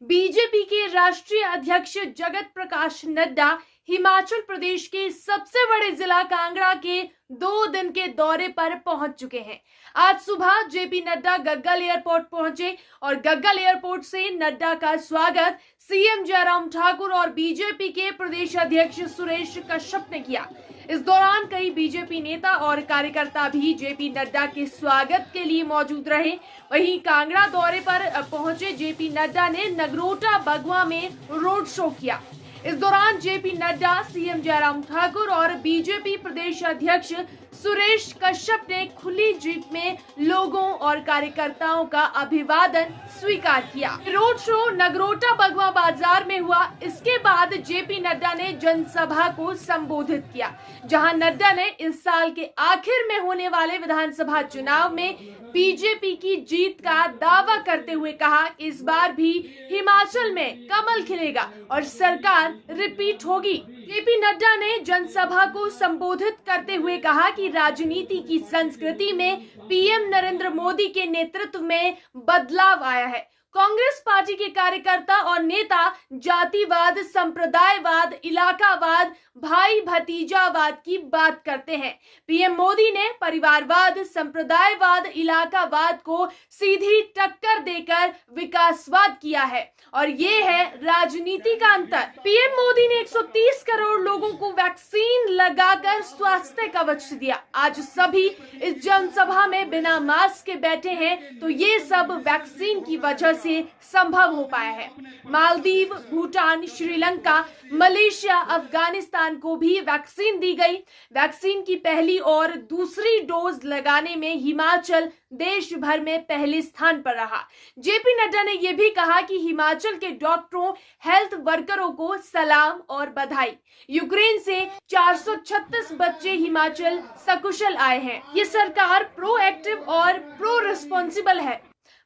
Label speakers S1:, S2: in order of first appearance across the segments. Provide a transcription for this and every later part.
S1: BJP के राष्ट्रीय अध्यक्ष जगत प्रकाश नड्डा हिमाचल प्रदेश के सबसे बड़े जिला कांगड़ा के 2 दिन के दौरे पर पहुंच चुके हैं। आज सुबह जेपी नड्डा गग्गल एयरपोर्ट पहुंचे और गग्गल एयरपोर्ट से नड्डा का स्वागत सीएम जयराम ठाकुर और बीजेपी के प्रदेश अध्यक्ष सुरेश कश्यप ने किया। इस दौरान कई बीजेपी नेता और कार्यकर्ता भी जेपी नड्डा के स्वागत के लिए मौजूद रहे। वहीं कांगड़ा दौरे पर पहुंचे जेपी नड्डा ने नगरोटा बगवा में रोड शो किया। इस दौरान जेपी नड्डा, सीएम जयराम ठाकुर और बीजेपी प्रदेश अध्यक्ष सुरेश कश्यप ने खुली जीप में लोगों और कार्यकर्ताओं का अभिवादन स्वीकार किया। रोड शो नगरोटा बगवा बाजार में हुआ। इसके बाद जेपी नड्डा ने जनसभा को संबोधित किया, जहां नड्डा ने इस साल के आखिर में होने वाले विधानसभा चुनाव में बीजेपी की जीत का दावा करते हुए कहा कि इस बार भी हिमाचल में कमल खिलेगा और सरकार रिपीट होगी। जेपी नड्डा ने जनसभा को संबोधित करते हुए कहा कि राजनीति की संस्कृति में पीएम नरेंद्र मोदी के नेतृत्व में बदलाव आया है। कांग्रेस पार्टी के कार्यकर्ता और नेता जातिवाद, संप्रदायवाद, इलाकावाद, भाई भतीजावाद की बात करते हैं। पीएम मोदी ने परिवारवाद, संप्रदायवाद, इलाकावाद को सीधी टक्कर देकर विकासवाद किया है और ये है राजनीति का अंतर। पीएम मोदी ने 130 करोड़ लोगों को वैक्सीन लगाकर स्वास्थ्य कवच दिया। आज सभी इस जनसभा में बिना मास्क के बैठे हैं तो ये सब वैक्सीन की वजह से संभव हो पाया है। मालदीव, भूटान, श्रीलंका, मलेशिया, अफगानिस्तान को भी वैक्सीन दी गई। वैक्सीन की पहली और दूसरी डोज लगाने में हिमाचल देश भर में पहले स्थान पर रहा। जेपी नड्डा ने यह भी कहा कि हिमाचल के डॉक्टरों, हेल्थ वर्करों को सलाम और बधाई। यूक्रेन से 436 बच्चे हिमाचल सकुशल आए हैं। ये सरकार प्रोएक्टिव और प्रो रिस्पॉन्सिबल है।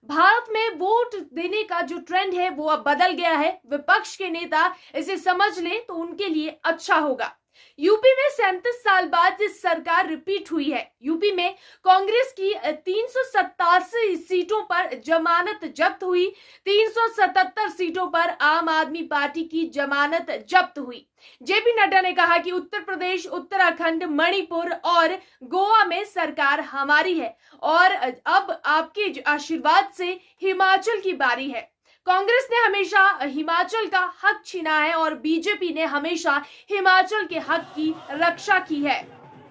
S1: भारत में वोट देने का जो ट्रेंड है वो अब बदल गया है। विपक्ष के नेता इसे समझ लें तो उनके लिए अच्छा होगा। यूपी में 37 साल बाद जिस सरकार रिपीट हुई है। यूपी में कांग्रेस की 387 सीटों पर जमानत जब्त हुई। 377 सीटों पर आम आदमी पार्टी की जमानत जब्त हुई। जेपी नड्डा ने कहा कि उत्तर प्रदेश, उत्तराखंड, मणिपुर और गोवा में सरकार हमारी है और अब आपके आशीर्वाद से हिमाचल की बारी है। कांग्रेस ने हमेशा हिमाचल का हक छीना है और बीजेपी ने हमेशा हिमाचल के हक की रक्षा की है।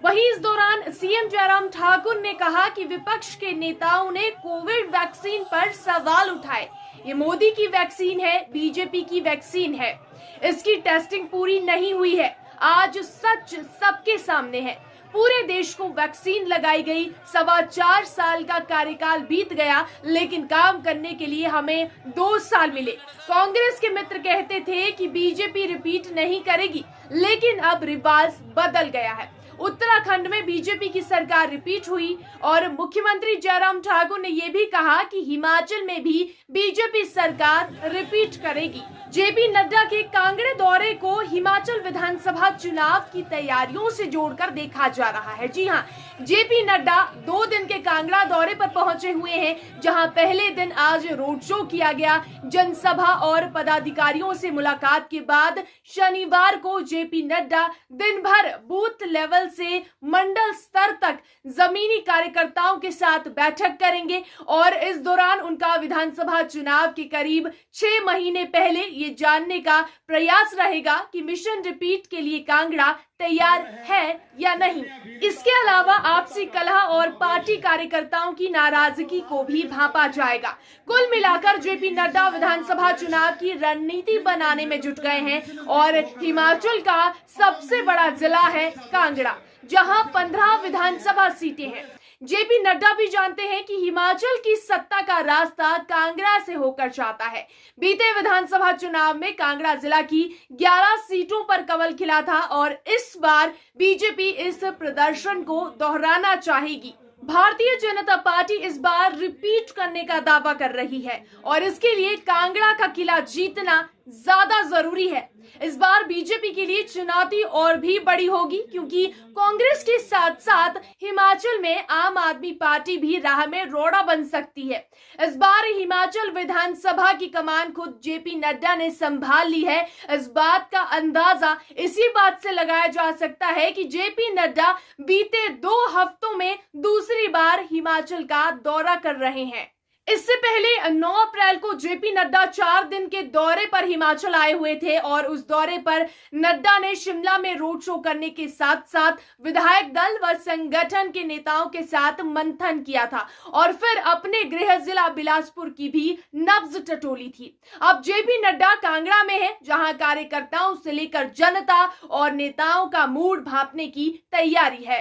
S1: वहीं इस दौरान सीएम जयराम ठाकुर ने कहा कि विपक्ष के नेताओं ने कोविड वैक्सीन पर सवाल उठाए। ये मोदी की वैक्सीन है, बीजेपी की वैक्सीन है। इसकी टेस्टिंग पूरी नहीं हुई है। आज सच सबके सामने है। पूरे देश को वैक्सीन लगाई गई। 4.25 साल का कार्यकाल बीत गया, लेकिन काम करने के लिए हमें 2 साल मिले। कांग्रेस के मित्र कहते थे कि बीजेपी रिपीट नहीं करेगी, लेकिन अब रिवाज बदल गया है। उत्तराखंड में बीजेपी की सरकार रिपीट हुई और मुख्यमंत्री जयराम ठाकुर ने यह भी कहा कि हिमाचल में भी बीजेपी सरकार रिपीट करेगी। जेपी नड्डा के कांगड़ा दौरे को हिमाचल विधानसभा चुनाव की तैयारियों से जोड़कर देखा जा रहा है। जी हां, जेपी नड्डा 2 दिन के कांगड़ा दौरे पर पहुंचे हुए हैं, जहां पहले दिन आज रोड शो किया गया। जनसभा और पदाधिकारियों से मुलाकात के बाद शनिवार को जेपी नड्डा दिन भर बूथ लेवल से मंडल स्तर तक जमीनी कार्यकर्ताओं के साथ बैठक करेंगे और इस दौरान उनका विधानसभा चुनाव के करीब 6 महीने पहले ये जानने का प्रयास रहेगा कि मिशन रिपीट के लिए कांगड़ा तैयार है या नहीं। इसके अलावा आपसी कलह और पार्टी कार्यकर्ताओं की नाराजगी को भी भांपा जाएगा। कुल मिलाकर जेपी नड्डा विधानसभा चुनाव की रणनीति बनाने में जुट गए हैं और हिमाचल का सबसे बड़ा जिला है कांगड़ा, जहां 15 विधानसभा सीटें हैं। जेपी नड्डा भी जानते हैं कि हिमाचल की सत्ता का रास्ता कांगड़ा से होकर जाता है। बीते विधानसभा चुनाव में कांगड़ा जिला की 11 सीटों पर कमल खिला था और इस बार बीजेपी इस प्रदर्शन को दोहराना चाहेगी। भारतीय जनता पार्टी इस बार रिपीट करने का दावा कर रही है और इसके लिए कांगड़ा का किला जीतना ज्यादा जरूरी है। इस बार बीजेपी के लिए चुनौती और भी बड़ी होगी, क्योंकि कांग्रेस के साथ साथ हिमाचल में आम आदमी पार्टी भी राह में रोड़ा बन सकती है। इस बार हिमाचल विधानसभा की कमान खुद जेपी नड्डा ने संभाल ली है। इस बात का अंदाजा इसी बात से लगाया जा सकता है कि जेपी नड्डा बीते 2 हफ्तों में दूसरी बार हिमाचल का दौरा कर रहे हैं। इससे पहले 9 अप्रैल को जेपी नड्डा 4 दिन के दौरे पर हिमाचल आए हुए थे और उस दौरे पर नड्डा ने शिमला में रोड शो करने के साथ साथ विधायक दल व संगठन के नेताओं के साथ मंथन किया था और फिर अपने गृह जिला बिलासपुर की भी नब्ज टटोली थी। अब जेपी नड्डा कांगड़ा में है, जहां कार्यकर्ताओं से लेकर जनता और नेताओं का मूड भांपने की तैयारी है।